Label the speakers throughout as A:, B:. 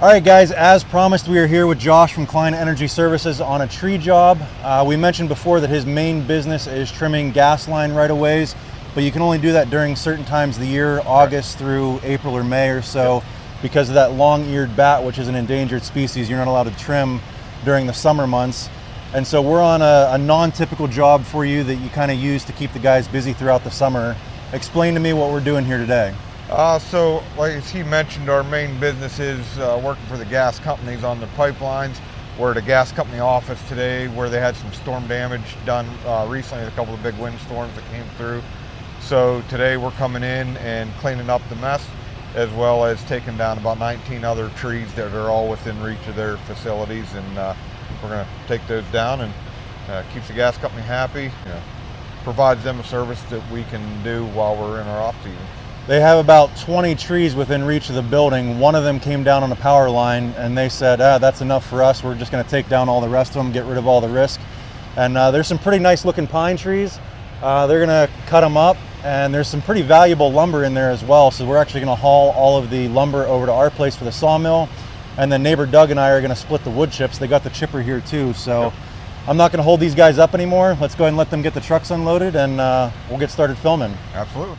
A: All right, guys, as promised, we are here with Josh from Cline Energy Services on a tree job. We mentioned before that his main business is trimming gas line right-of-ways, but you can only do that during certain times of the year, August through April or May or so, because of that long-eared bat, which is an endangered species. You're not allowed to trim during the summer months. And so we're on a non-typical job for you that you kind of use to keep the guys busy throughout the summer. Explain to me what we're doing here today.
B: So, like as he mentioned, our main business is working for the gas companies on the pipelines. We're at a gas company office today where they had some storm damage done recently, a couple of big windstorms that came through. So today we're coming in and cleaning up the mess, as well as taking down about 19 other trees that are all within reach of their facilities, and we're going to take those down, and keeps the gas company happy, provides them a service that we can do while we're in our off season.
A: They have about 20 trees within reach of the building. One of them came down on a power line, and they said, that's enough for us. We're just going to take down all the rest of them, get rid of all the risk. And there's some pretty nice looking pine trees. They're going to cut them up, and there's some pretty valuable lumber in there as well. So we're actually going to haul all of the lumber over to our place for the sawmill. And then neighbor Doug and I are going to split the wood chips. They got the chipper here too. So I'm not going to hold these guys up anymore. Let's go ahead and let them get the trucks unloaded, and we'll get started filming.
B: Absolutely.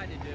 C: try to do.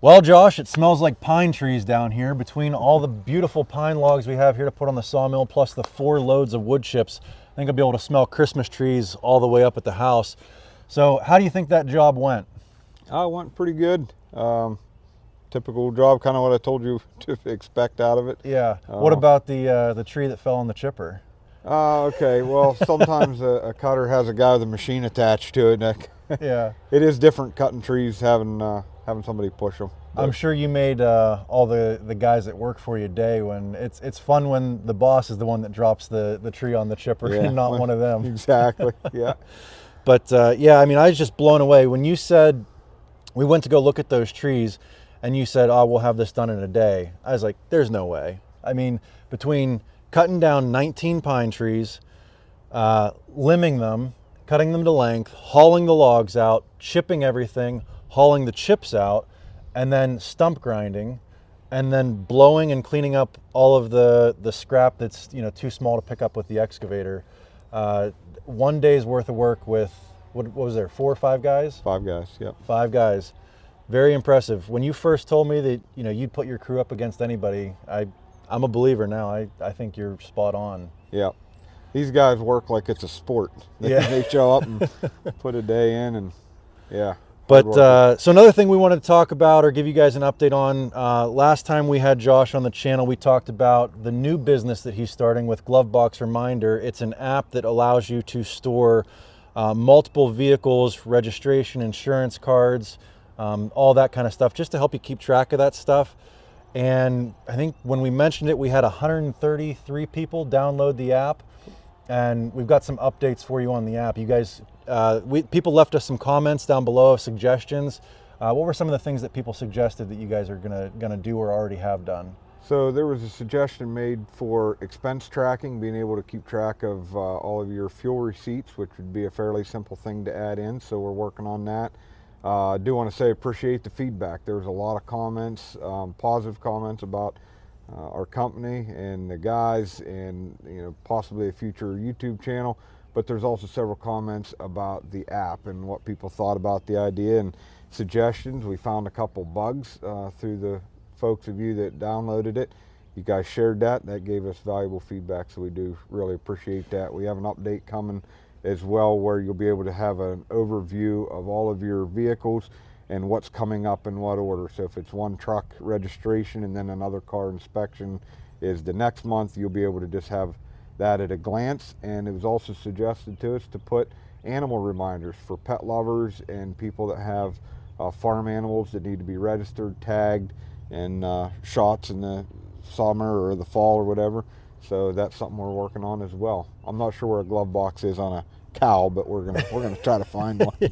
A: Well, Josh, it smells like pine trees down here. Between all the beautiful pine logs we have here to put on the sawmill, plus the 4 loads of wood chips, I think I'll be able to smell Christmas trees all the way up at the house. So how do you think that job went?
B: It went pretty good. Typical job, kind of what I told you to expect out of it.
A: Yeah. What about the tree that fell on the chipper?
B: Okay, well, sometimes a cutter has a guy with a machine attached to it.
A: Yeah.
B: It is different cutting trees, having somebody push them.
A: I'm sure you made all the guys that work for you day when it's fun when the boss is the one that drops the tree on the chipper,
B: Yeah,
A: and not one of them.
B: Exactly, yeah.
A: But yeah, I mean, I was just blown away when you said we went to go look at those trees and you said, oh, we'll have this done in a day. I was like, there's no way. I mean, between cutting down 19 pine trees, limbing them, cutting them to length, hauling the logs out, chipping everything, hauling the chips out, and then stump grinding, and then blowing and cleaning up all of the scrap that's too small to pick up with the excavator. 1 day's worth of work with, what was there, 4 or 5 guys?
B: 5 guys, yep.
A: 5 guys. Very impressive. When you first told me that, you know, you'd put your crew up against anybody, I'm a believer now. I think you're spot on.
B: Yeah. These guys work like it's a sport. They show up and put a day in, and yeah.
A: But so another thing we wanted to talk about or give you guys an update on, last time we had Josh on the channel, we talked about the new business that he's starting with Glovebox Reminder. It's an app that allows you to store multiple vehicles, registration, insurance cards, all that kind of stuff, just to help you keep track of that stuff. And I think when we mentioned it, we had 133 people download the app, and we've got some updates for you on the app. You guys, people left us some comments down below of suggestions. What were some of the things that people suggested that you guys are gonna do or already have done?
B: So there was a suggestion made for expense tracking, being able to keep track of all of your fuel receipts, which would be a fairly simple thing to add in. So we're working on that. I do want to say appreciate the feedback. There was a lot of comments, positive comments about our company and the guys, and possibly a future YouTube channel. But there's also several comments about the app and what people thought about the idea and suggestions. We found a couple bugs through the folks of you that downloaded it. You guys shared that. That gave us valuable feedback, so we do really appreciate that. We have an update coming as well, where you'll be able to have an overview of all of your vehicles and what's coming up in what order. So if it's one truck registration and then another car inspection is the next month, you'll be able to just have that at a glance. And it was also suggested to us to put animal reminders for pet lovers and people that have farm animals that need to be registered, tagged, and shots in the summer or the fall or whatever. So that's something we're working on as well. I'm not sure where a glove box is on a cow, but we're gonna try to find one.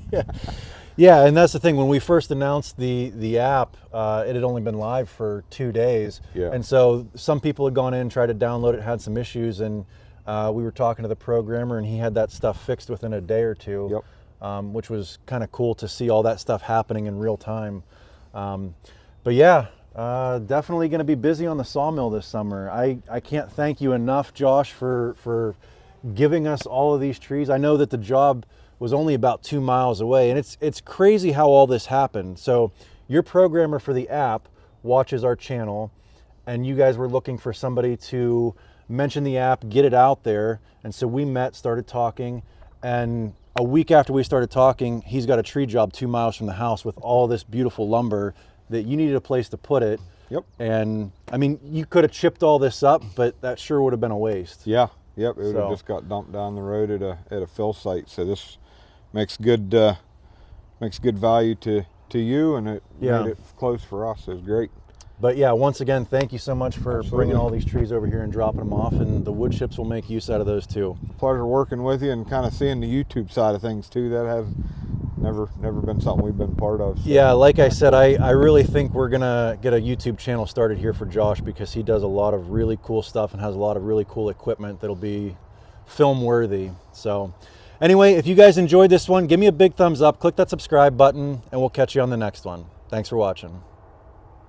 A: Yeah, and that's the thing. When we first announced the app, it had only been live for 2 days, and so some people had gone in, tried to download it, had some issues, and we were talking to the programmer, and he had that stuff fixed within a day or two, which was kind of cool to see all that stuff happening in real time. But yeah. Definitely going to be busy on the sawmill this summer. I can't thank you enough, Josh, for giving us all of these trees. I know that the job was only about 2 miles away, and it's crazy how all this happened. So your programmer for the app watches our channel, and you guys were looking for somebody to mention the app, get it out there, and so we met, started talking, and a week after we started talking, he's got a tree job 2 miles from the house with all this beautiful lumber that you needed a place to put it. And I mean, you could have chipped all this up, but that sure would have been a waste.
B: It would have just got dumped down the road at a fill site. So this makes good value to you, and it made it close for us. It was great.
A: But yeah, once again, thank you so much for bringing all these trees over here and dropping them off, and the wood chips will make use out of those too.
B: Pleasure working with you and kind of seeing the YouTube side of things too. That has never been something we've been part of. So.
A: Yeah, like I said, I really think we're gonna get a YouTube channel started here for Josh, because he does a lot of really cool stuff and has a lot of really cool equipment that'll be film worthy. So anyway, if you guys enjoyed this one, give me a big thumbs up, click that subscribe button, and we'll catch you on the next one. Thanks for watching.